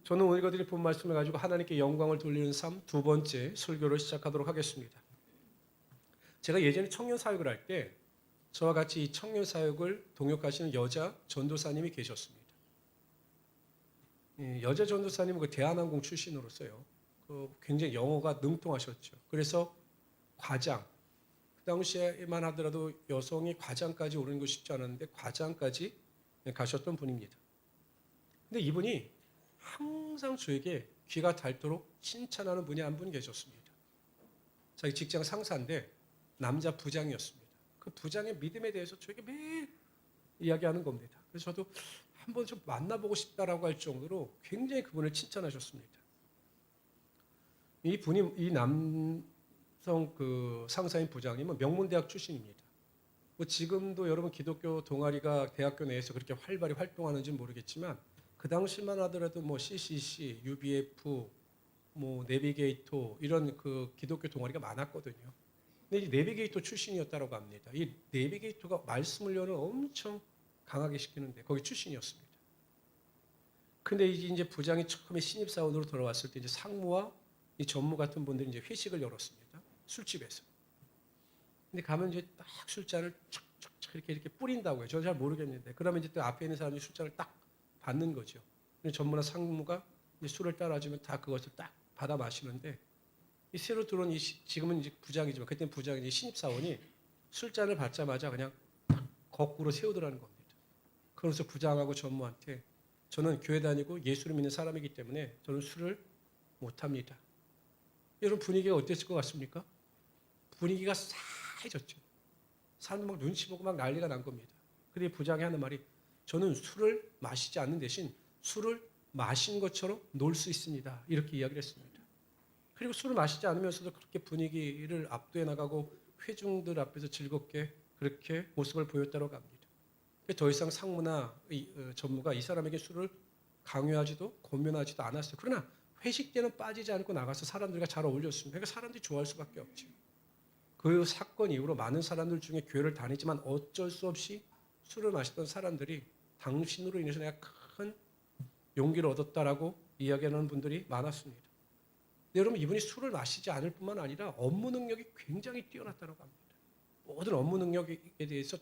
저는 오늘 드린 본 말씀을 가지고 하나님께 영광을 돌리는 삶 두 번째 설교를 시작하도록 하겠습니다. 제가 예전에 청년 사역을 할 때 저와 같이 이 청년 사역을 동역하시는 여자 전도사님이 계셨습니다. 여자 전도사님은 그 대한항공 출신으로서요. 굉장히 영어가 능통하셨죠. 그래서 과장, 그 당시에만 하더라도 여성이 과장까지 오르는 거 쉽지 않았는데 과장까지 가셨던 분입니다. 근데 이분이 항상 저에게 귀가 닳도록 칭찬하는 분이 한 분 계셨습니다. 자기 직장 상사인데 남자 부장이었습니다. 그 부장의 믿음에 대해서 저에게 매일 이야기하는 겁니다. 그래서 저도 한번 좀 만나보고 싶다라고 할 정도로 굉장히 그분을 칭찬하셨습니다. 이 남성 그 상사인 부장님은 명문대학 출신입니다. 뭐 지금도 여러분 기독교 동아리가 대학교 내에서 그렇게 활발히 활동하는지는 모르겠지만 그 당시만 하더라도 뭐 CCC, UBF, 뭐 내비게이터 이런 그 기독교 동아리가 많았거든요. 근데 이 내비게이터 출신이었다고 합니다. 이 내비게이터가 말씀을 여는 엄청 강하게 시키는데 거기 출신이었습니다. 근데 이제 부장이 처음에 신입사원으로 들어왔을 때 이제 상무와 이 전무 같은 분들이 이제 회식을 열었습니다. 술집에서. 근데 가면 이제 딱 술잔을 촥촥촥 이렇게 뿌린다고 해요. 저는 잘 모르겠는데. 그러면 이제 또 앞에 있는 사람이 술잔을 딱 받는 거죠. 전무나 상무가 이제 술을 따라주면 다 그것을 딱 받아 마시는데 이 새로 들어온 지금은 이제 부장이지만 그때는 부장이 신입사원이 술잔을 받자마자 그냥 딱 거꾸로 세우더라는 겁니다. 그러면서 부장하고 전무한테 저는 교회 다니고 예수를 믿는 사람이기 때문에 저는 술을 못합니다. 여러분 분위기가 어땠을 것 같습니까? 분위기가 싸해졌죠. 사람들 막 눈치 보고 막 난리가 난 겁니다. 근데 부장이 하는 말이 저는 술을 마시지 않는 대신 술을 마신 것처럼 놀 수 있습니다. 이렇게 이야기를 했습니다. 그리고 술을 마시지 않으면서도 그렇게 분위기를 압도해 나가고 회중들 앞에서 즐겁게 그렇게 모습을 보였다고 합니다. 더 이상 상무나 전무가 이 사람에게 술을 강요하지도 권면하지도 않았어요. 그러나 회식 때는 빠지지 않고 나가서 사람들과 잘 어울렸습니다. 그러니까 사람들이 좋아할 수밖에 없죠. 그 사건 이후로 많은 사람들 중에 교회를 다니지만 어쩔 수 없이 술을 마시던 사람들이 당신으로 인해서 내가 큰 용기를 얻었다라고 이야기하는 분들이 많았습니다. 여러분 이분이 술을 마시지 않을 뿐만 아니라 업무 능력이 굉장히 뛰어났다고 합니다. 모든 업무 능력에 대해서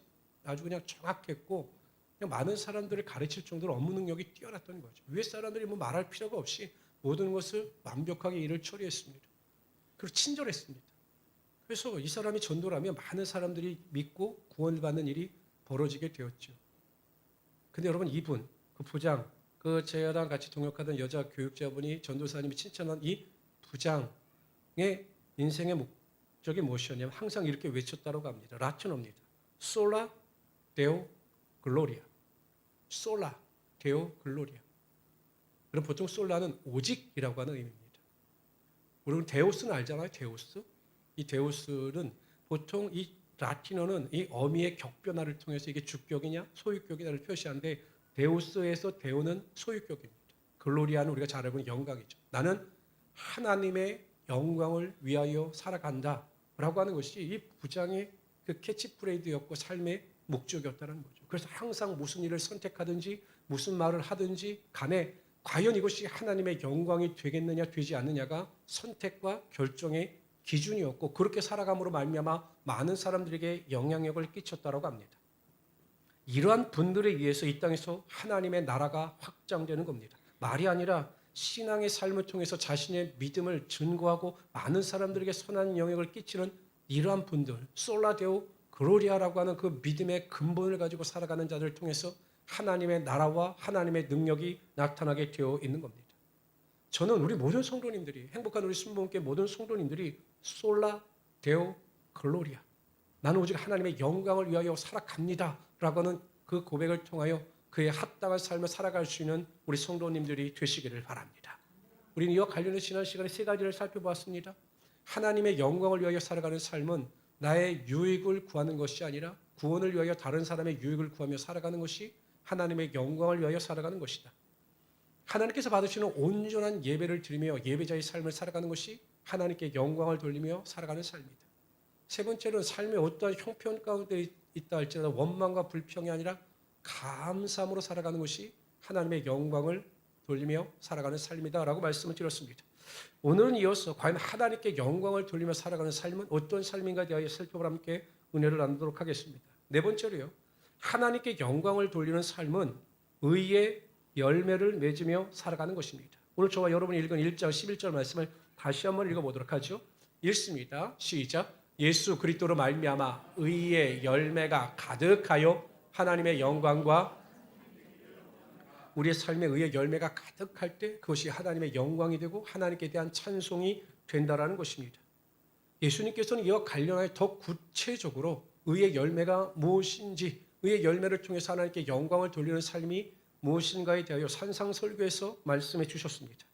아주 그냥 정확했고 그냥 많은 사람들을 가르칠 정도로 업무 능력이 뛰어났던 거죠. 위에 사람들이 뭐 말할 필요가 없이 모든 것을 완벽하게 일을 처리했습니다. 그리고 친절했습니다. 그래서 이 사람이 전도라면 많은 사람들이 믿고 구원받는 일이 벌어지게 되었죠. 근데 여러분 이분, 그 부장, 그 저랑 같이 동역하던 여자 교육자분이 전도사님이 칭찬한 이 부장의 인생의 목적이 무엇이었냐면 항상 이렇게 외쳤다고 합니다. 라틴어입니다. 솔라 데오 글로리아. 솔라 데오 글로리아. 그럼 보통 솔라는 오직이라고 하는 의미입니다. 우리는 데오스는 알잖아요. 데오스. 이 데오스는 보통 이 라틴어는 이 어미의 격변화를 통해서 이게 주격이냐 소유격이냐를 표시하는데 데오스에서 데오는 소유격입니다. 글로리아는 우리가 잘 알고 있는 영광이죠. 나는 하나님의 영광을 위하여 살아간다 라고 하는 것이 이 부장의 그 캐치프레이즈였고 삶의 목적이었다는 거죠. 그래서 항상 무슨 일을 선택하든지 무슨 말을 하든지 간에 과연 이것이 하나님의 영광이 되겠느냐 되지 않느냐가 선택과 결정의 기준이었고 그렇게 살아감으로 말미암아 많은 사람들에게 영향력을 끼쳤다고 합니다. 이러한 분들에 의해서 이 땅에서 하나님의 나라가 확장되는 겁니다. 말이 아니라 신앙의 삶을 통해서 자신의 믿음을 증거하고 많은 사람들에게 선한 영향을 끼치는 이러한 분들, 솔라데오 글로리아라고 하는 그 믿음의 근본을 가지고 살아가는 자들을 통해서 하나님의 나라와 하나님의 능력이 나타나게 되어 있는 겁니다. 저는 우리 모든 성도님들이 행복한 우리 순복음교회 모든 성도님들이 솔라데오 글로리아 나는 오직 하나님의 영광을 위하여 살아갑니다 라고 하는 그 고백을 통하여 그의 합당한 삶을 살아갈 수 있는 우리 성도님들이 되시기를 바랍니다. 우리는 이와 관련해서 지난 시간에 세 가지를 살펴보았습니다. 하나님의 영광을 위하여 살아가는 삶은 나의 유익을 구하는 것이 아니라 구원을 위하여 다른 사람의 유익을 구하며 살아가는 것이 하나님의 영광을 위하여 살아가는 것이다. 하나님께서 받으시는 온전한 예배를 드리며 예배자의 삶을 살아가는 것이 하나님께 영광을 돌리며 살아가는 삶이다. 세 번째로는 삶의 어떠한 형편 가운데 있다 할지라도 원망과 불평이 아니라 감사함으로 살아가는 것이 하나님의 영광을 돌리며 살아가는 삶이다라고 말씀을 드렸습니다. 오늘은 이어서 과연 하나님께 영광을 돌리며 살아가는 삶은 어떤 삶인가에 대하여 살펴보라 함께 은혜를 나누도록 하겠습니다. 네 번째로요. 하나님께 영광을 돌리는 삶은 의의 열매를 맺으며 살아가는 것입니다. 오늘 저와 여러분이 읽은 1장 11절 말씀을 다시 한번 읽어보도록 하죠. 읽습니다. 시작. 예수 그리스도로 말미암아 의의 열매가 가득하여 하나님의 영광과 우리의 삶에 의의 열매가 가득할 때 그것이 하나님의 영광이 되고 하나님께 대한 찬송이 된다라는 것입니다. 예수님께서는 이와 관련하여 더 구체적으로 의의 열매가 무엇인지, 의의 열매를 통해서 하나님께 영광을 돌리는 삶이 무엇인가에 대하여 산상설교에서 말씀해 주셨습니다.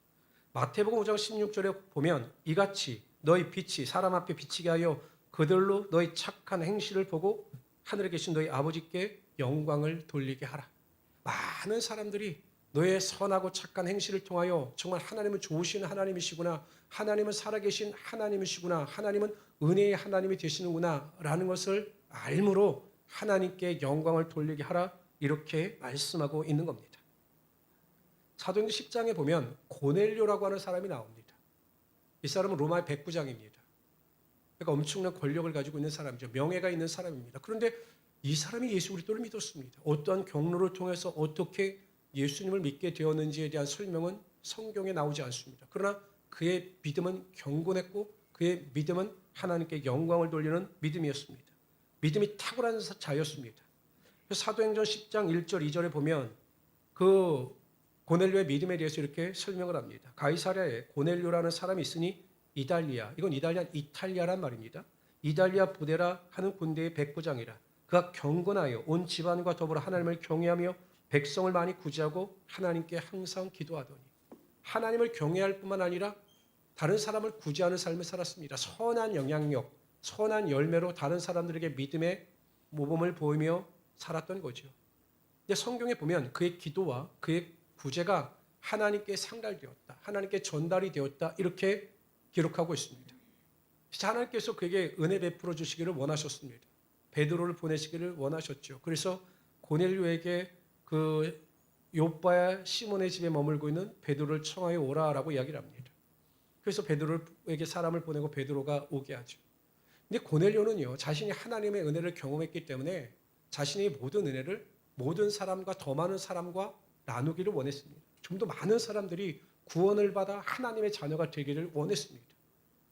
마태복음 5장 16절에 보면 이같이 너희 빛이 사람 앞에 비치게 하여 그들로 너희 착한 행실을 보고 하늘에 계신 너희 아버지께 영광을 돌리게 하라. 많은 사람들이 너의 선하고 착한 행실을 통하여 정말 하나님은 좋으신 하나님이시구나, 하나님은 살아계신 하나님이시구나, 하나님은 은혜의 하나님이 되시는구나 라는 것을 알므로 하나님께 영광을 돌리게 하라 이렇게 말씀하고 있는 겁니다. 사도행전 10장에 보면 고넬료라고 하는 사람이 나옵니다. 이 사람은 로마의 백부장입니다. 그러니까 엄청난 권력을 가지고 있는 사람이죠. 명예가 있는 사람입니다. 그런데 이 사람이 예수 그리스도를 믿었습니다. 어떠한 경로를 통해서 어떻게 예수님을 믿게 되었는지에 대한 설명은 성경에 나오지 않습니다. 그러나 그의 믿음은 경건했고 그의 믿음은 하나님께 영광을 돌리는 믿음이었습니다. 믿음이 탁월한 자였습니다. 사도행전 10장 1절 2절에 보면 그 고넬료의 믿음에 대해서 이렇게 설명을 합니다. 가이사랴에 고넬료라는 사람이 있으니 이달리아, 이건 이탈리아란 말입니다. 이달리아 부데라 하는 군대의 백부장이라. 그가 경건하여 온 집안과 더불어 하나님을 경외하며 백성을 많이 구제하고 하나님께 항상 기도하더니 하나님을 경외할 뿐만 아니라 다른 사람을 구제하는 삶을 살았습니다. 선한 영향력, 선한 열매로 다른 사람들에게 믿음의 모범을 보이며 살았던 거죠. 근데 성경에 보면 그의 기도와 그의 구제가 하나님께 상달되었다, 하나님께 전달이 되었다 이렇게 기록하고 있습니다. 하나님께서 그에게 은혜 베풀어 주시기를 원하셨습니다. 베드로를 보내시기를 원하셨죠. 그래서 고넬료에게 그 요빠야 시몬의 집에 머물고 있는 베드로를 청하여 오라라고 이야기를 합니다. 그래서 베드로에게 사람을 보내고 베드로가 오게 하죠. 근데 고넬료는요, 자신이 하나님의 은혜를 경험했기 때문에 자신의 모든 은혜를 모든 사람과 더 많은 사람과 나누기를 원했습니다. 좀 더 많은 사람들이 구원을 받아 하나님의 자녀가 되기를 원했습니다.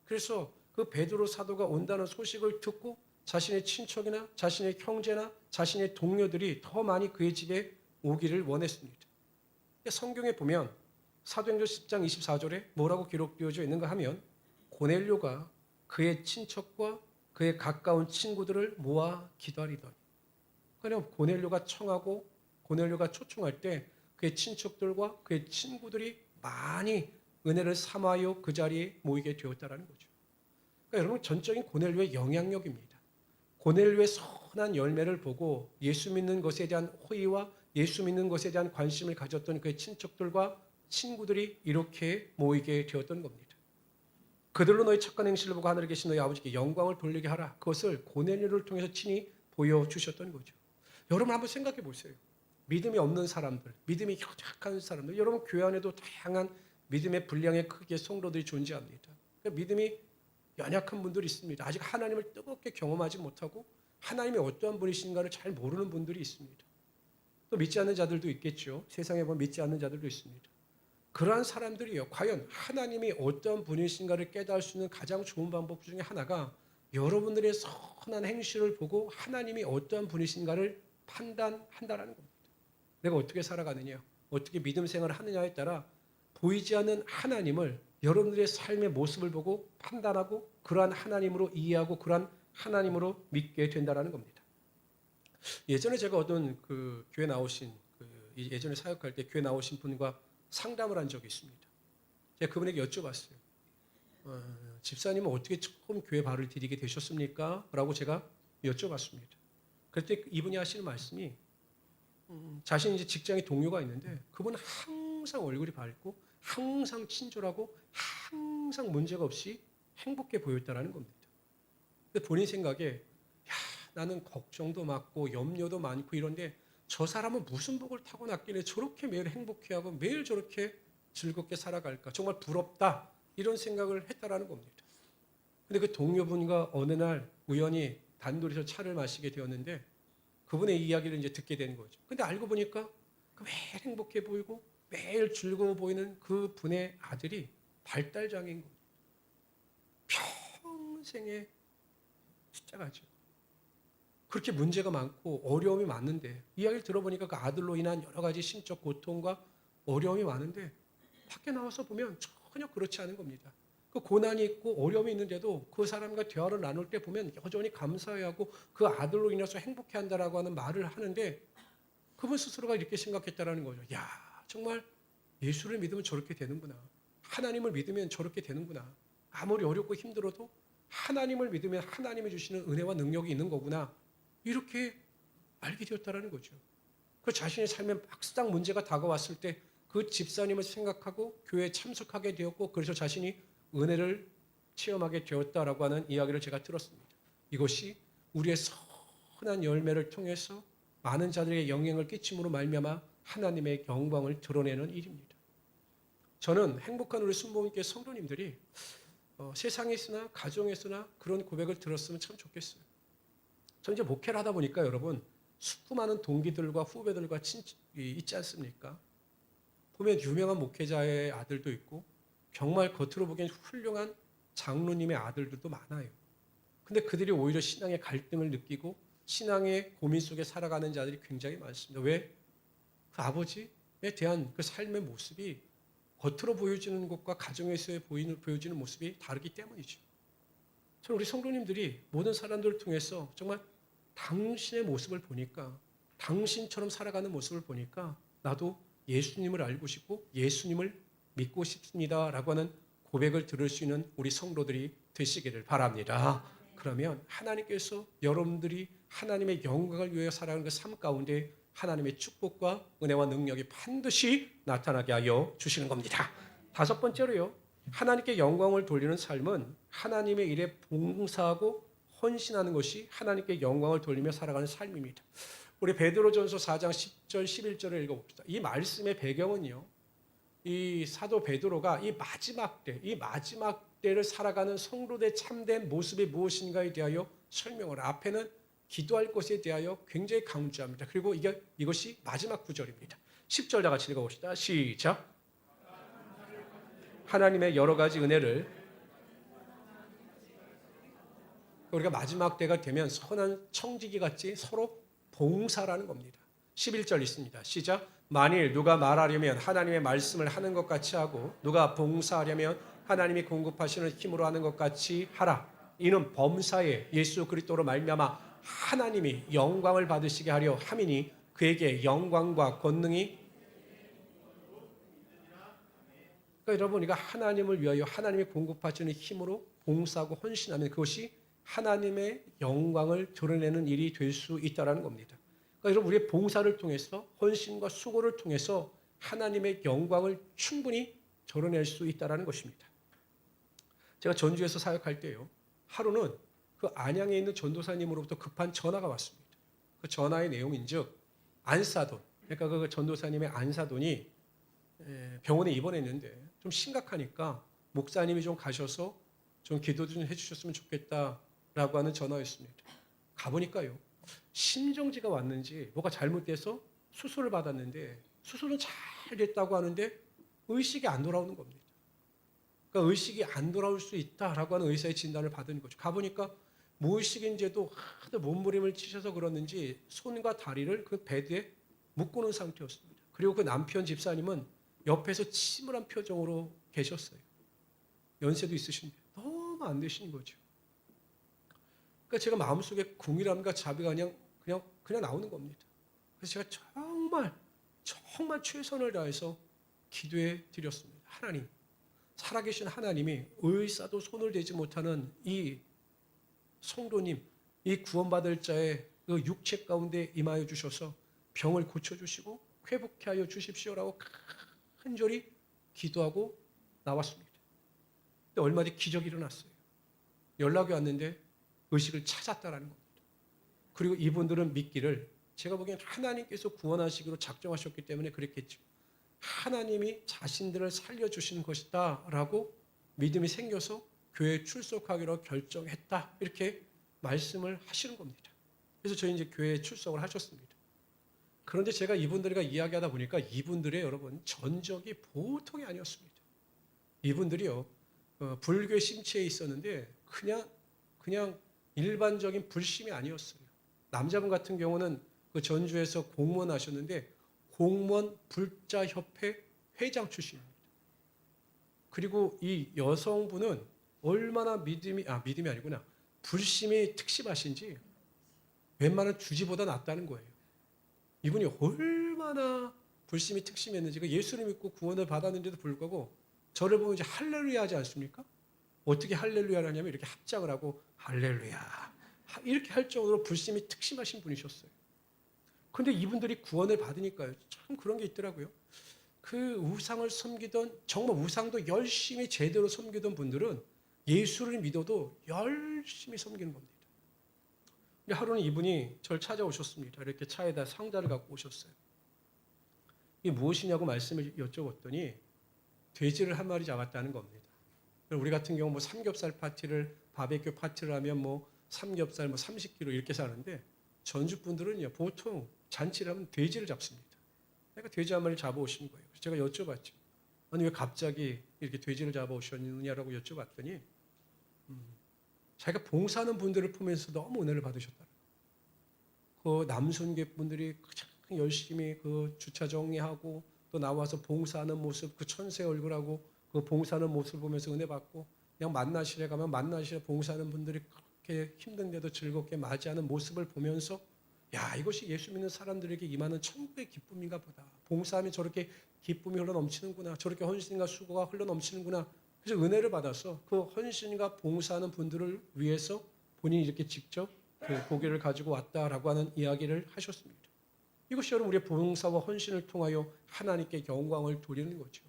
그래서 그 베드로 사도가 온다는 소식을 듣고 자신의 친척이나 자신의 형제나 자신의 동료들이 더 많이 그의 집에 오기를 원했습니다. 성경에 보면 사도행전 10장 24절에 뭐라고 기록되어져 있는가 하면 고넬료가 그의 친척과 그의 가까운 친구들을 모아 기다리더니, 그러니까 고넬료가 청하고 고넬료가 초청할 때 그의 친척들과 그의 친구들이 많이 은혜를 삼아요 그 자리에 모이게 되었다는 거죠. 그러니까 여러분 전적인 고넬료의 영향력입니다. 고넬료의 선한 열매를 보고 예수 믿는 것에 대한 호의와 예수 믿는 것에 대한 관심을 가졌던 그의 친척들과 친구들이 이렇게 모이게 되었던 겁니다. 그들로 너희 착한 행실을 보고 하늘에 계신 너희 아버지께 영광을 돌리게 하라. 그것을 고넬료를 통해서 친히 보여주셨던 거죠. 여러분 한번 생각해 보세요. 믿음이 없는 사람들, 믿음이 약한 사람들, 여러분 교회 안에도 다양한 믿음의 분량의 크기의 성도들이 존재합니다. 그러니까 믿음이 연약한 분들이 있습니다. 아직 하나님을 뜨겁게 경험하지 못하고 하나님이 어떠한 분이신가를 잘 모르는 분들이 있습니다. 또 믿지 않는 자들도 있겠죠. 세상에 보면 믿지 않는 자들도 있습니다. 그러한 사람들이요, 과연 하나님이 어떠한 분이신가를 깨달을 수 있는 가장 좋은 방법 중에 하나가 여러분들의 선한 행실을 보고 하나님이 어떠한 분이신가를 판단한다라는 겁니다. 내가 어떻게 살아가느냐, 어떻게 믿음 생활을 하느냐에 따라 보이지 않는 하나님을 여러분들의 삶의 모습을 보고 판단하고 그러한 하나님으로 이해하고 그러한 하나님으로 믿게 된다라는 겁니다. 예전에 제가 어떤 그 교회 나오신 예전에 사역할 때 교회 나오신 분과 상담을 한 적이 있습니다. 제가 그분에게 여쭤봤어요. 집사님은 어떻게 처음 교회 발을 디디게 되셨습니까? 라고 제가 여쭤봤습니다. 그때 이분이 하시는 말씀이 자신이 이제 직장에 동료가 있는데 그분은 항상 얼굴이 밝고 항상 친절하고 항상 문제가 없이 행복해 보였다라는 겁니다. 근데 본인 생각에 나는 걱정도 많고 염려도 많고 이런데 저 사람은 무슨 복을 타고났길래 저렇게 매일 행복해하고 매일 저렇게 즐겁게 살아갈까? 정말 부럽다. 이런 생각을 했다라는 겁니다. 근데 그 동료분과 어느 날 우연히 단둘이서 차를 마시게 되었는데 그분의 이야기를 이제 듣게 된 거죠. 근데 알고 보니까 그 매일 행복해 보이고 매일 즐거워 보이는 그 분의 아들이 발달장애인 거예요. 평생의 십자가죠. 그렇게 문제가 많고 어려움이 많은데 이야기를 들어보니까 그 아들로 인한 여러 가지 심적 고통과 어려움이 많은데 밖에 나와서 보면 전혀 그렇지 않은 겁니다. 그 고난이 있고 어려움이 있는데도 그 사람과 대화를 나눌 때 보면 여전히 감사해하고 그 아들로 인해서 행복해한다라고 하는 말을 하는데 그분 스스로가 이렇게 생각했다라는 거죠. 야, 정말 예수를 믿으면 저렇게 되는구나. 하나님을 믿으면 저렇게 되는구나. 아무리 어렵고 힘들어도 하나님을 믿으면 하나님이 주시는 은혜와 능력이 있는 거구나. 이렇게 알게 되었다라는 거죠. 그 자신의 삶에 막상 문제가 다가왔을 때 그 집사님을 생각하고 교회에 참석하게 되었고 그래서 자신이 은혜를 체험하게 되었다라고 하는 이야기를 제가 들었습니다. 이것이 우리의 선한 열매를 통해서 많은 자들에게 영향을 끼침으로 말미암아 하나님의 영광을 드러내는 일입니다. 저는 행복한 우리 순복음교회 성도님들이 세상에서나 가정에서나 그런 고백을 들었으면 참 좋겠어요. 저 이제 목회를 하다 보니까 여러분 수많은 동기들과 후배들과 있지 않습니까? 보면 유명한 목회자의 아들도 있고 정말 겉으로 보기엔 훌륭한 장로님의 아들들도 많아요. 근데 그들이 오히려 신앙의 갈등을 느끼고 신앙의 고민 속에 살아가는 자들이 굉장히 많습니다. 왜? 그 아버지에 대한 그 삶의 모습이 겉으로 보여지는 것과 가정에서 보여지는 모습이 다르기 때문이죠. 저는 우리 성도님들이 모든 사람들을 통해서 정말 당신의 모습을 보니까 당신처럼 살아가는 모습을 보니까 나도 예수님을 알고 싶고 예수님을 믿고 싶습니다라고 하는 고백을 들을 수 있는 우리 성도들이 되시기를 바랍니다. 그러면 하나님께서 여러분들이 하나님의 영광을 위하여 살아가는 그 삶 가운데 하나님의 축복과 은혜와 능력이 반드시 나타나게 하여 주시는 겁니다. 다섯 번째로요. 하나님께 영광을 돌리는 삶은 하나님의 일에 봉사하고 헌신하는 것이 하나님께 영광을 돌리며 살아가는 삶입니다. 우리 베드로전서 4장 10절 11절을 읽어봅시다. 이 말씀의 배경은요. 이 사도 베드로가 이 마지막 때를 살아가는 성도들의 참된 모습이 무엇인가에 대하여 설명을 앞에는 기도할 것에 대하여 굉장히 강조합니다. 그리고 이것이 마지막 구절입니다. 10절 다 같이 읽어봅시다. 시작. 하나님의 여러 가지 은혜를 우리가 마지막 때가 되면 선한 청지기 같이 서로 봉사라는 겁니다. 11절 있습니다. 시작. 만일 누가 말하려면 하나님의 말씀을 하는 것 같이 하고 누가 봉사하려면 하나님이 공급하시는 힘으로 하는 것 같이 하라. 이는 범사에 예수 그리스도로 말미암아 하나님이 영광을 받으시게 하려 함이니 그에게 영광과 권능이 그러니까 여러분 우리가 하나님을 위하여 하나님이 공급하시는 힘으로 봉사하고 헌신하면 그것이 하나님의 영광을 드러내는 일이 될 수 있다는 겁니다. 그러니까 여러분 우리의 봉사를 통해서 헌신과 수고를 통해서 하나님의 영광을 충분히 드러낼 수 있다는 것입니다. 제가 전주에서 사역할 때요. 하루는 그 안양에 있는 전도사님으로부터 급한 전화가 왔습니다. 그 전화의 내용인즉 안사돈, 그러니까 그 전도사님의 안사돈이 병원에 입원했는데 좀 심각하니까 목사님이 좀 가셔서 좀 기도 좀 해주셨으면 좋겠다라고 하는 전화였습니다. 가보니까요. 심정지가 왔는지 뭐가 잘못돼서 수술을 받았는데 수술은 잘 됐다고 하는데 의식이 안 돌아오는 겁니다. 그러니까 의식이 안 돌아올 수 있다라고 하는 의사의 진단을 받은 거죠. 가보니까 무의식인지도 하도 몸부림을 치셔서 그러는지 손과 다리를 그 베드에 묶고는 상태였습니다. 그리고 그 남편 집사님은 옆에서 침울한 표정으로 계셨어요. 연세도 있으신데 너무 안 되시는 거죠. 그러니까 제가 마음속에 궁일함과 자비가 그냥 나오는 겁니다. 그래서 제가 정말 최선을 다해서 기도해 드렸습니다. 하나님, 살아계신 하나님이 의사도 손을 대지 못하는 이 성도님, 이 구원받을 자의 그 육체 가운데 임하여 주셔서 병을 고쳐주시고 회복해 하여 주십시오라고 간절히 기도하고 나왔습니다. 근데 얼마 뒤 기적이 일어났어요. 연락이 왔는데 의식을 찾았다라는 겁니다. 그리고 이분들은 믿기를 제가 보기엔 하나님께서 구원하시기로 작정하셨기 때문에 그랬겠죠. 하나님이 자신들을 살려주신 것이다 라고 믿음이 생겨서 교회에 출석하기로 결정했다, 이렇게 말씀을 하시는 겁니다. 그래서 저희 이제 교회에 출석을 하셨습니다. 그런데 제가 이분들과 이야기하다 보니까 이분들의 여러분 전적이 보통이 아니었습니다. 이분들이요, 불교의 심취해 있었는데 그냥 일반적인 불심이 아니었어요. 남자분 같은 경우는 그 전주에서 공무원 하셨는데 공무원 불자협회 회장 출신입니다. 그리고 이 여성분은 얼마나 믿음이 아니구나, 불심이 특심하신지 웬만한 주지보다 낫다는 거예요. 이분이 얼마나 불심이 특심했는지, 예수를 믿고 구원을 받았는데도 불구하고 저를 보면 이제 할렐루야 하지 않습니까? 어떻게 할렐루야를 하냐면 이렇게 합장을 하고 할렐루야 이렇게 할 정도로 불심이 특심하신 분이셨어요. 그런데 이분들이 구원을 받으니까요, 참 그런 게 있더라고요. 그 우상을 섬기던, 정말 우상도 열심히 제대로 섬기던 분들은 예수를 믿어도 열심히 섬기는 겁니다. 근데 하루는 이분이 저를 찾아오셨습니다. 이렇게 차에다 상자를 갖고 오셨어요. 이게 무엇이냐고 말씀을 여쭤봤더니 돼지를 한 마리 잡았다는 겁니다. 우리 같은 경우 뭐 삼겹살 파티를, 바베큐 파티를 하면 뭐 삼겹살 뭐 30kg 이렇게 사는데 전주 분들은요 보통 잔치를 하면 돼지를 잡습니다. 그러니까 돼지 한 마리 잡아오신 거예요. 그래서 제가 여쭤봤죠. 아니 왜 갑자기 이렇게 돼지를 잡아오셨느냐라고 여쭤봤더니 자기가 봉사하는 분들을 보면서 너무 은혜를 받으셨다. 그 남순계 분들이 가장 열심히 그 주차 정리하고 또 나와서 봉사하는 모습, 그 천세 얼굴하고 그 봉사하는 모습을 보면서 은혜 받고, 그냥 만나실에 가면 만나실에 봉사하는 분들이 그렇게 힘든데도 즐겁게 맞이하는 모습을 보면서 야, 이것이 예수 믿는 사람들에게 임하는 천국의 기쁨인가 보다. 봉사하면 저렇게 기쁨이 흘러넘치는구나. 저렇게 헌신과 수고가 흘러넘치는구나. 그래서 은혜를 받아서 그 헌신과 봉사하는 분들을 위해서 본인이 이렇게 직접 그 고기를 가지고 왔다라고 하는 이야기를 하셨습니다. 이것이 여러분 우리의 봉사와 헌신을 통하여 하나님께 영광을 돌리는 거죠.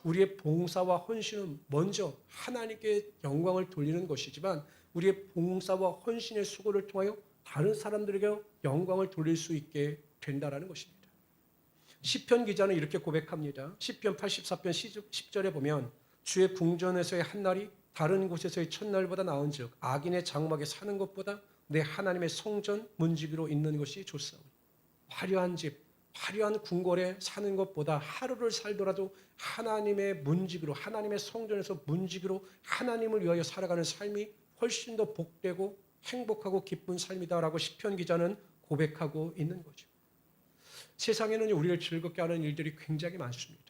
우리의 봉사와 헌신은 먼저 하나님께 영광을 돌리는 것이지만 우리의 봉사와 헌신의 수고를 통하여 다른 사람들에게 영광을 돌릴 수 있게 된다라는 것입니다. 시편 기자는 이렇게 고백합니다. 시편 84편 10절에 보면 주의 궁전에서의 한날이 다른 곳에서의 첫날보다 나은즉 악인의 장막에 사는 것보다 내 하나님의 성전 문지기로 있는 것이 좋사오니. 화려한 집, 화려한 궁궐에 사는 것보다 하루를 살더라도 하나님의 문지기로, 하나님의 성전에서 문지기로 하나님을 위하여 살아가는 삶이 훨씬 더 복되고 행복하고 기쁜 삶이다라고 시편 기자는 고백하고 있는 거죠. 세상에는 우리를 즐겁게 하는 일들이 굉장히 많습니다.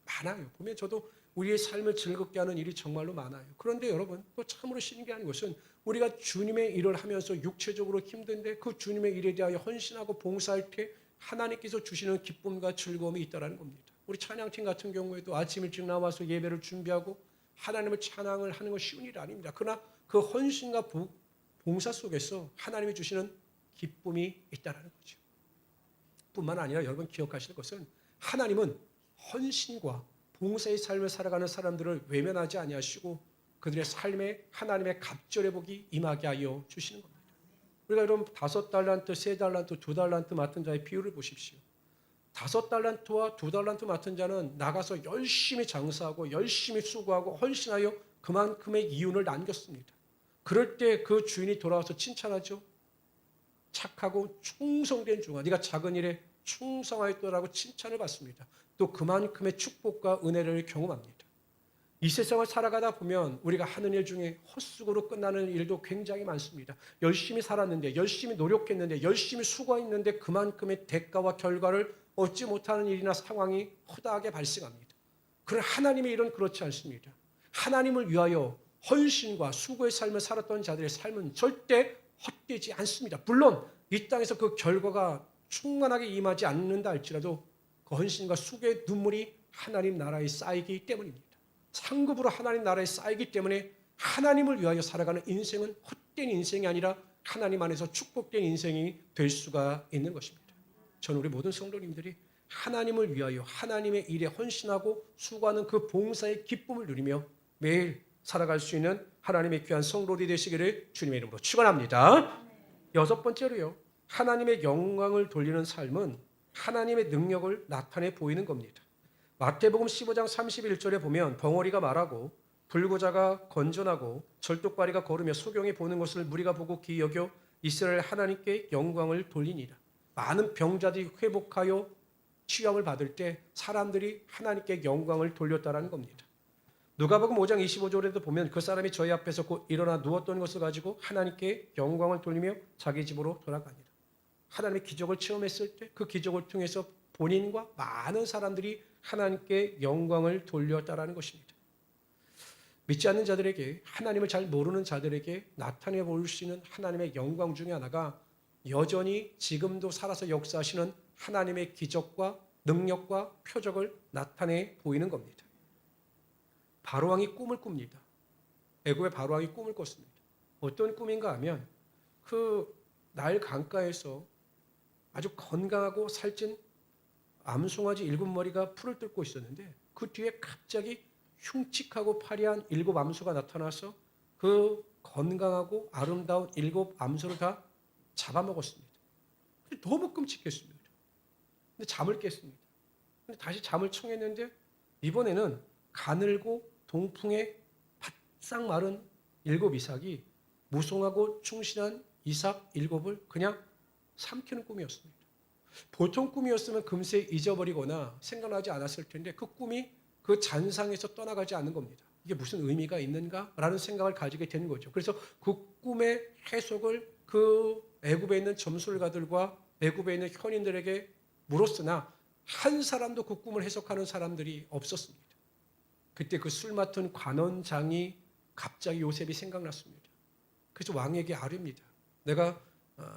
많아요. 보면 저도 우리의 삶을 즐겁게 하는 일이 정말로 많아요. 그런데 여러분 또 참으로 신기한 것은 우리가 주님의 일을 하면서 육체적으로 힘든데 그 주님의 일에 대하여 헌신하고 봉사할 때 하나님께서 주시는 기쁨과 즐거움이 있다는 겁니다. 우리 찬양팀 같은 경우에도 아침 일찍 나와서 예배를 준비하고 하나님을 찬양을 하는 건 쉬운 일이 아닙니다. 그러나 그 헌신과 봉사 속에서 하나님이 주시는 기쁨이 있다는 거죠. 뿐만 아니라 여러분 기억하실 것은 하나님은 헌신과 봉사의 삶을 살아가는 사람들을 외면하지 아니하시고 그들의 삶에 하나님의 갑절의 복이 임하게 하여 주시는 겁니다. 우리가 여러분 5달란트, 3달란트, 2달란트 맡은 자의 비율을 보십시오. 5달란트와 2달란트 맡은 자는 나가서 열심히 장사하고 열심히 수고하고 헌신하여 그만큼의 이윤을 남겼습니다. 그럴 때 그 주인이 돌아와서 칭찬하죠. 착하고 충성된 종아, 네가 작은 일에 충성하였더라고 칭찬을 받습니다. 또 그만큼의 축복과 은혜를 경험합니다. 이 세상을 살아가다 보면 우리가 하는 일 중에 헛수고로 끝나는 일도 굉장히 많습니다. 열심히 살았는데, 열심히 노력했는데, 열심히 수고했는데 그만큼의 대가와 결과를 얻지 못하는 일이나 상황이 허다하게 발생합니다. 그러나 하나님의 일은 그렇지 않습니다. 하나님을 위하여 헌신과 수고의 삶을 살았던 자들의 삶은 절대 헛되지 않습니다. 물론 이 땅에서 그 결과가 충만하게 임하지 않는다 할지라도 그 헌신과 수고의 눈물이 하나님 나라에 쌓이기 때문입니다. 상급으로 하나님 나라에 쌓이기 때문에 하나님을 위하여 살아가는 인생은 헛된 인생이 아니라 하나님 안에서 축복된 인생이 될 수가 있는 것입니다. 저는 우리 모든 성도님들이 하나님을 위하여 하나님의 일에 헌신하고 수고하는 그 봉사의 기쁨을 누리며 매일 살아갈 수 있는 하나님의 귀한 성도들이 되시기를 주님의 이름으로 축원합니다. 6번째로요. 하나님의 영광을 돌리는 삶은 하나님의 능력을 나타내 보이는 겁니다. 마태복음 15장 31절에 보면 벙어리가 말하고 불구자가 건전하고 절뚝발이가 걸으며 소경이 보는 것을 무리가 보고 기이 여겨 이스라엘 하나님께 영광을 돌리니라. 많은 병자들이 회복하여 치유함을 받을 때 사람들이 하나님께 영광을 돌렸다라는 겁니다. 누가복음 5장 25절에도 보면 그 사람이 저희 앞에서 곧 일어나 누웠던 것을 가지고 하나님께 영광을 돌리며 자기 집으로 돌아가니라. 하나님의 기적을 체험했을 때 그 기적을 통해서 본인과 많은 사람들이 하나님께 영광을 돌렸다라는 것입니다. 믿지 않는 자들에게, 하나님을 잘 모르는 자들에게 나타내 볼 수 있는 하나님의 영광 중에 하나가 여전히 지금도 살아서 역사하시는 하나님의 기적과 능력과 표적을 나타내 보이는 겁니다. 바로왕이 꿈을 꿉니다. 애굽의 바로왕이 꿈을 꿨습니다. 어떤 꿈인가 하면 그 나일 강가에서 아주 건강하고 살찐 암송아지 7마리가 풀을 뜯고 있었는데 그 뒤에 갑자기 흉측하고 파리한 7 암소가 나타나서 그 건강하고 아름다운 7 암소를 다 잡아먹었습니다. 너무 끔찍했습니다. 근데 잠을 깼습니다. 근데 다시 잠을 청했는데 이번에는 가늘고 동풍에 바싹 마른 7 이삭이 무성하고 충실한 이삭 7을 그냥 삼키는 꿈이었습니다. 보통 꿈이었으면 금세 잊어버리거나 생각나지 않았을 텐데 그 꿈이 그 잔상에서 떠나가지 않는 겁니다. 이게 무슨 의미가 있는가라는 생각을 가지게 되는 거죠. 그래서 그 꿈의 해석을 그 애굽에 있는 점술가들과 애굽에 있는 현인들에게 물었으나 한 사람도 그 꿈을 해석하는 사람들이 없었습니다. 그때 그 술 맡은 관원장이 갑자기 요셉이 생각났습니다. 그래서 왕에게 아뢰입니다. 내가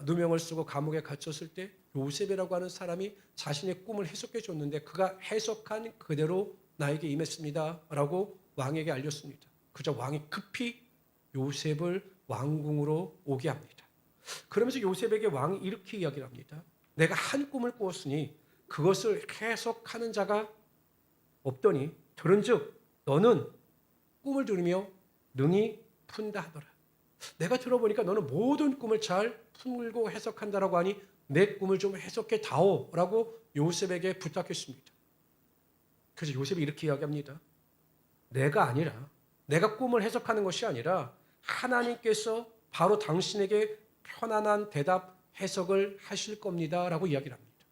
누명을 쓰고 감옥에 갇혔을 때 요셉이라고 하는 사람이 자신의 꿈을 해석해 줬는데 그가 해석한 그대로 나에게 임했습니다 라고 왕에게 알렸습니다. 그저 왕이 급히 요셉을 왕궁으로 오게 합니다. 그러면서 요셉에게 왕이 이렇게 이야기를 합니다. 내가 한 꿈을 꾸었으니 그것을 해석하는 자가 없더니 들은즉 너는 꿈을 들으며 능히 푼다 하더라. 내가 들어보니까 너는 모든 꿈을 잘 풀고 해석한다라고 하니 내 꿈을 좀 해석해 다오라고 요셉에게 부탁했습니다. 그래서 요셉이 이렇게 이야기합니다. 내가 아니라, 내가 꿈을 해석하는 것이 아니라 하나님께서 바로 당신에게 편안한 대답, 해석을 하실 겁니다 라고 이야기를 합니다.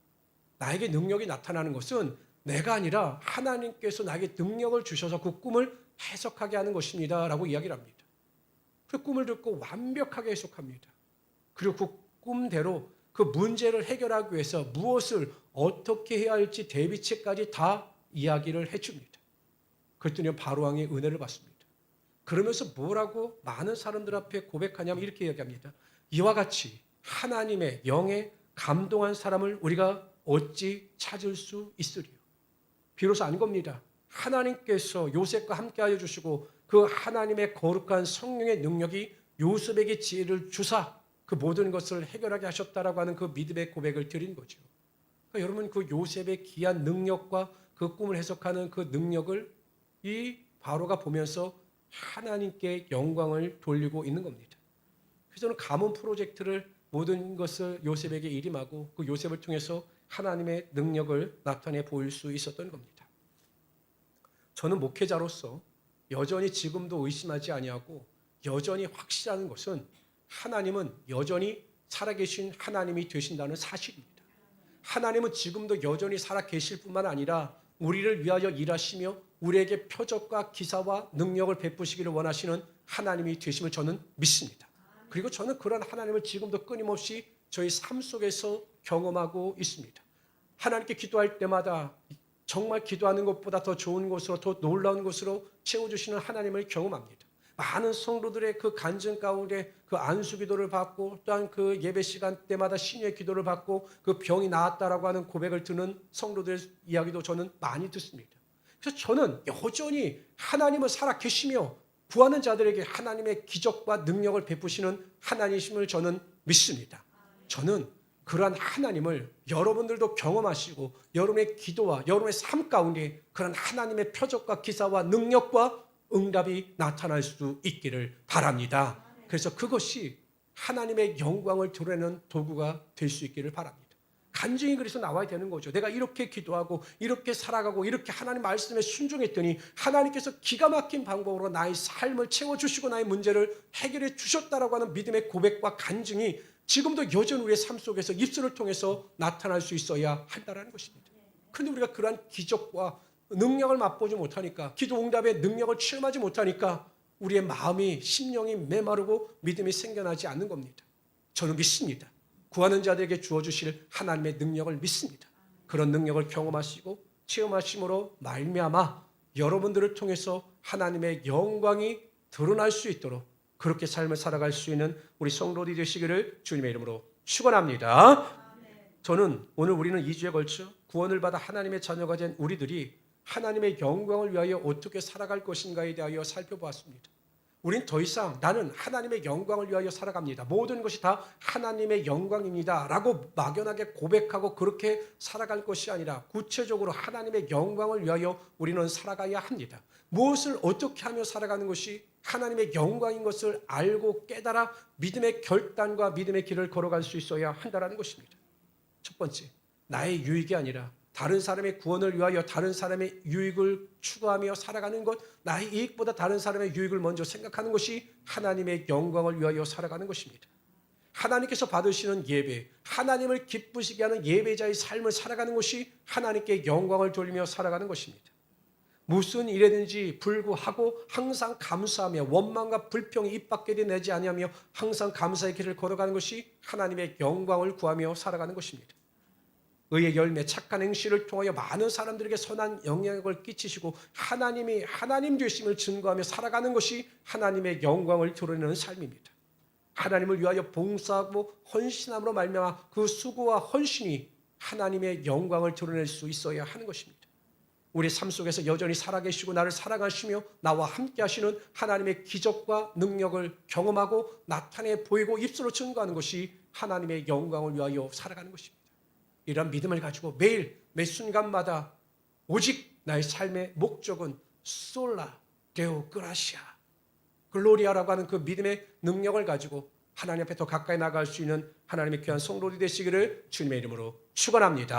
나에게 능력이 나타나는 것은 내가 아니라 하나님께서 나에게 능력을 주셔서 그 꿈을 해석하게 하는 것입니다 라고 이야기를 합니다. 그 꿈을 듣고 완벽하게 해석합니다. 그리고 그 꿈대로 그 문제를 해결하기 위해서 무엇을 어떻게 해야 할지 대비책까지 다 이야기를 해줍니다. 그랬더니 바로왕이 은혜를 받습니다. 그러면서 뭐라고 많은 사람들 앞에 고백하냐면 이렇게 이야기합니다. 이와 같이 하나님의 영에 감동한 사람을 우리가 어찌 찾을 수 있으리요. 비로소 안 겁니다. 하나님께서 요셉과 함께하여 주시고 그 하나님의 거룩한 성령의 능력이 요셉에게 지혜를 주사 그 모든 것을 해결하게 하셨다라고 하는 그 믿음의 고백을 드린 거죠. 그러니까 여러분 그 요셉의 귀한 능력과 그 꿈을 해석하는 그 능력을 이 바로가 보면서 하나님께 영광을 돌리고 있는 겁니다. 그래서 저는 가문 프로젝트를 모든 것을 요셉에게 일임하고 그 요셉을 통해서 하나님의 능력을 나타내 보일 수 있었던 겁니다. 저는 목회자로서 여전히 지금도 의심하지 아니하고 여전히 확실한 것은 하나님은 여전히 살아계신 하나님이 되신다는 사실입니다. 하나님은 지금도 여전히 살아계실 뿐만 아니라 우리를 위하여 일하시며 우리에게 표적과 기사와 능력을 베푸시기를 원하시는 하나님이 되심을 저는 믿습니다. 그리고 저는 그런 하나님을 지금도 끊임없이 저희 삶 속에서 경험하고 있습니다. 하나님께 기도할 때마다 정말 기도하는 것보다 더 좋은 것으로 더 놀라운 것으로 채워주시는 하나님을 경험합니다. 많은 성도들의 그 간증 가운데 그 안수 기도를 받고 또한 그 예배 시간 때마다 신유의 기도를 받고 그 병이 나았다라고 하는 고백을 듣는 성도들의 이야기도 저는 많이 듣습니다. 그래서 저는 여전히 하나님은 살아계시며 구하는 자들에게 하나님의 기적과 능력을 베푸시는 하나님이심을 저는 믿습니다. 저는 그러한 하나님을 여러분들도 경험하시고 여러분의 기도와 여러분의 삶 가운데 그런 하나님의 표적과 기사와 능력과 응답이 나타날 수 있기를 바랍니다. 그래서 그것이 하나님의 영광을 드러내는 도구가 될 수 있기를 바랍니다. 간증이 그래서 나와야 되는 거죠. 내가 이렇게 기도하고 이렇게 살아가고 이렇게 하나님 말씀에 순종했더니 하나님께서 기가 막힌 방법으로 나의 삶을 채워주시고 나의 문제를 해결해 주셨다라고 하는 믿음의 고백과 간증이 지금도 여전히 우리의 삶 속에서 입술을 통해서 나타날 수 있어야 한다는 것입니다. 그런데 우리가 그러한 기적과 능력을 맛보지 못하니까, 기도 응답의 능력을 체험하지 못하니까 우리의 마음이, 심령이 메마르고 믿음이 생겨나지 않는 겁니다. 저는 믿습니다. 구하는 자들에게 주어주실 하나님의 능력을 믿습니다. 그런 능력을 경험하시고 체험하심으로 말미암아 여러분들을 통해서 하나님의 영광이 드러날 수 있도록 그렇게 삶을 살아갈 수 있는 우리 성도들이 되시기를 주님의 이름으로 축원합니다. 저는 오늘 우리는 2주에 걸쳐 구원을 받아 하나님의 자녀가 된 우리들이 하나님의 영광을 위하여 어떻게 살아갈 것인가에 대하여 살펴보았습니다. 우린 더 이상 나는 하나님의 영광을 위하여 살아갑니다, 모든 것이 다 하나님의 영광입니다 라고 막연하게 고백하고 그렇게 살아갈 것이 아니라 구체적으로 하나님의 영광을 위하여 우리는 살아가야 합니다. 무엇을 어떻게 하며 살아가는 것이 하나님의 영광인 것을 알고 깨달아 믿음의 결단과 믿음의 길을 걸어갈 수 있어야 한다는 것입니다. 첫 번째, 나의 유익이 아니라 다른 사람의 구원을 위하여 다른 사람의 유익을 추구하며 살아가는 것, 나의 이익보다 다른 사람의 유익을 먼저 생각하는 것이 하나님의 영광을 위하여 살아가는 것입니다. 하나님께서 받으시는 예배, 하나님을 기쁘시게 하는 예배자의 삶을 살아가는 것이 하나님께 영광을 돌리며 살아가는 것입니다. 무슨 일에든지 불구하고 항상 감사하며 원망과 불평이 입 밖에 내지 아니하며 항상 감사의 길을 걸어가는 것이 하나님의 영광을 구하며 살아가는 것입니다. 의의 열매, 착한 행실을 통하여 많은 사람들에게 선한 영향력을 끼치시고 하나님이 하나님 되심을 증거하며 살아가는 것이 하나님의 영광을 드러내는 삶입니다. 하나님을 위하여 봉사하고 헌신함으로 말미암아 그 수고와 헌신이 하나님의 영광을 드러낼 수 있어야 하는 것입니다. 우리 삶 속에서 여전히 살아계시고 나를 사랑하시며 나와 함께 하시는 하나님의 기적과 능력을 경험하고 나타내 보이고 입술로 증거하는 것이 하나님의 영광을 위하여 살아가는 것입니다. 이런 믿음을 가지고 매일 매 순간마다 오직 나의 삶의 목적은 솔라 데오 그라시아 글로리아라고 하는 그 믿음의 능력을 가지고 하나님 앞에 더 가까이 나아갈 수 있는 하나님의 귀한 성도들이 되시기를 주님의 이름으로 축원합니다.